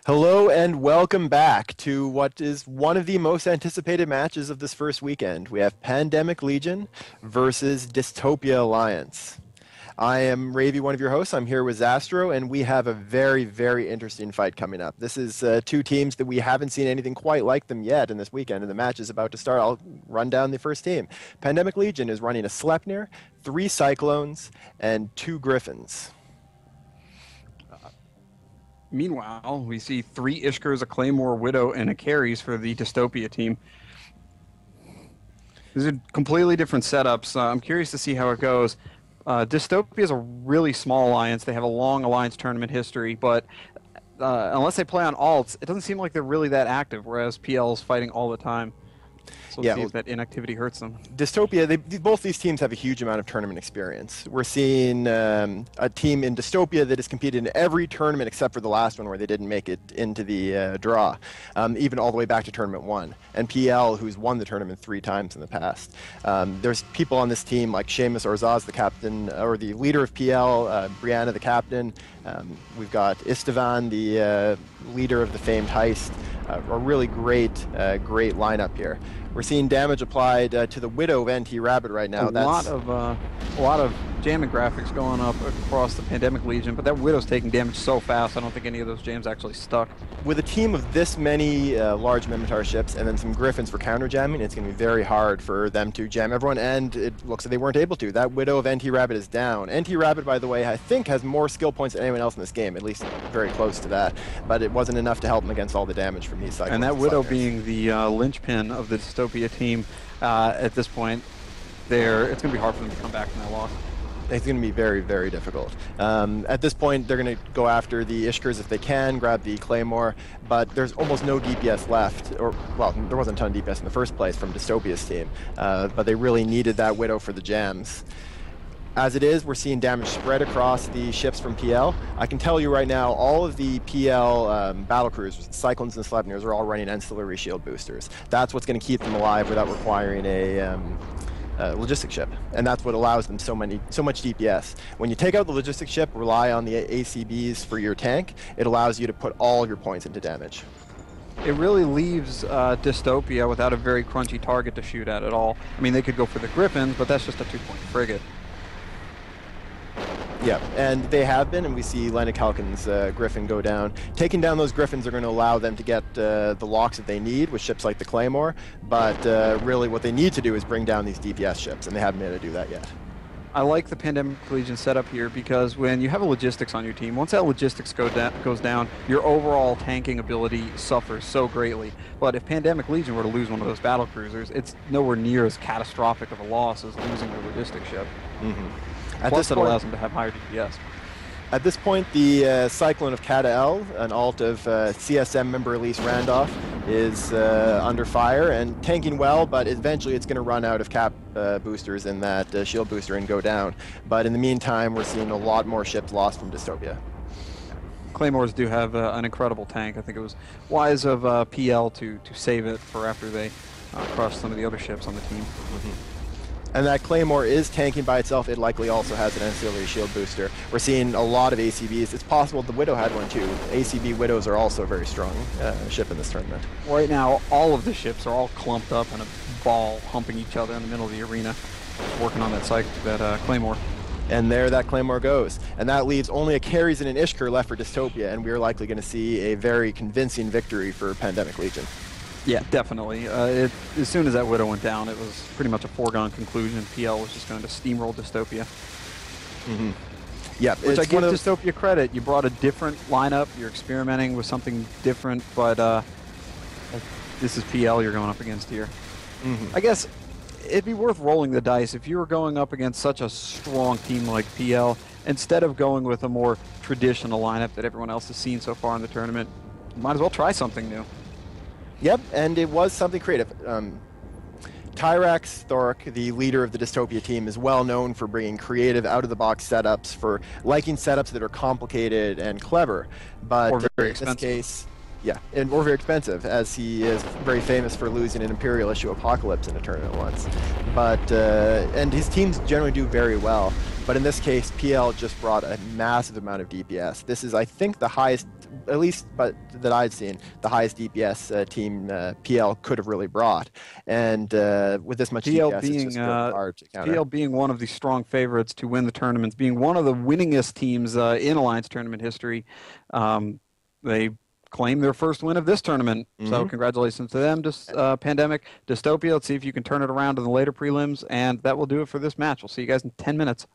Hello and welcome back to what is one of the most anticipated matches of this first weekend. We have Pandemic Legion versus Dystopia Alliance. I am Ravy, one of your hosts. I'm here with Zastro, and we have a very, very interesting fight coming up. This is two teams that we haven't seen anything quite like them yet in this weekend, and the match is about to start. I'll run down the first team. Pandemic Legion is running a Sleipnir, 3 Cyclones, and 2 Griffins. Meanwhile, we see 3 Ishkers, a Claymore, Widow, and a Carries for the Dystopia team. These are completely different setups. I'm curious to see how it goes. Dystopia is a really small alliance. They have a long alliance tournament history, but unless they play on alts, it doesn't seem like they're really that active, whereas PL is fighting all the time. So let's see if that inactivity hurts them. Dystopia, both these teams have a huge amount of tournament experience. We're seeing a team in Dystopia that has competed in every tournament except for the last one where they didn't make it into the draw, even all the way back to Tournament 1. And PL, who's won the tournament 3 times in the past. There's people on this team like Seamus Orzaz, the captain, or the leader of PL, Brianna, the captain. We've got Istvan, the leader of the famed Heist. A really great lineup here. We're seeing damage applied to the Widow of NT Rabbit right now. A lot of jamming graphics going up across the Pandemic Legion, but that Widow's taking damage so fast, I don't think any of those jams actually stuck. With a team of this many large Minotaur ships and then some Griffins for counter jamming, it's going to be very hard for them to jam everyone, and it looks like they weren't able to. That Widow of NT Rabbit is down. NT Rabbit, by the way, I think has more skill points than anyone else in this game, at least very close to that, but it wasn't enough to help him against all the damage from these cycles. And that Widow being the linchpin of the Dystopia team at this point, it's going to be hard for them to come back from that loss. It's going to be very, very difficult. At this point, they're going to go after the Ishkers if they can, grab the Claymore, but there's almost no DPS left, well, there wasn't a ton of DPS in the first place from Dystopia's team, but they really needed that Widow for the jams. As it is, we're seeing damage spread across the ships from PL. I can tell you right now, all of the PL battlecruisers, Cyclones and Sleipnirs, are all running ancillary shield boosters. That's what's going to keep them alive without requiring a logistic ship, and that's what allows them so much DPS. When you take out the logistic ship, rely on the ACBs for your tank, it allows you to put all your points into damage. It really leaves Dystopia without a very crunchy target to shoot at all. I mean, they could go for the Griffins, but that's just a 2-point frigate. Yeah, and they have been, and we see Lennox Halkin's Griffin go down. Taking down those Griffins are going to allow them to get the locks that they need with ships like the Claymore, but really what they need to do is bring down these DPS ships, and they haven't been able to do that yet. I like the Pandemic Legion setup here because when you have a logistics on your team, once that logistics goes down, your overall tanking ability suffers so greatly. But if Pandemic Legion were to lose one of those battle cruisers, it's nowhere near as catastrophic of a loss as losing the logistics ship. Plus, it allows them to have higher DPS. At this point, the Cyclone of Kata-El, an alt of CSM member Elise Randolph, is under fire and tanking well, but eventually it's going to run out of cap boosters in that shield booster and go down. But in the meantime, we're seeing a lot more ships lost from Dystopia. Claymores do have an incredible tank. I think it was wise of PL to save it for after they crushed some of the other ships on the team. And that Claymore is tanking by itself. It likely also has an ancillary shield booster. We're seeing a lot of ACBs. It's possible the Widow had one too. ACB Widows are also a very strong ship in this tournament. Right now, all of the ships are all clumped up in a ball, humping each other in the middle of the arena, working on that Claymore. And there that Claymore goes. And that leaves only a Carries and an Ishker left for Dystopia, and we're likely going to see a very convincing victory for Pandemic Legion. Yeah, definitely. As soon as that Widow went down, it was pretty much a foregone conclusion. PL was just going to steamroll Dystopia. Yeah, which I give Dystopia credit. You brought a different lineup. You're experimenting with something different, but this is PL you're going up against here. I guess it'd be worth rolling the dice if you were going up against such a strong team like PL. Instead of going with a more traditional lineup that everyone else has seen so far in the tournament, you might as well try something new. Yep, and it was something creative. Tyrax Thork, the leader of the Dystopia team, is well known for bringing creative, out-of-the-box setups, for liking setups that are complicated and clever. But or very in this case, yeah, or very expensive, as he is very famous for losing an Imperial issue Apocalypse in a tournament once. But and his teams generally do very well. But in this case, PL just brought a massive amount of DPS. This is, I think, the highest at least but that I'd seen, the highest DPS team PL could have really brought. And with this much PL DPS, being, it's just really hard to counter. PL being one of the strong favorites to win the tournaments, being one of the winningest teams in Alliance tournament history. They claim their first win of this tournament. So congratulations to them, Pandemic. Dystopia, let's see if you can turn it around in the later prelims. And that will do it for this match. We'll see you guys in 10 minutes.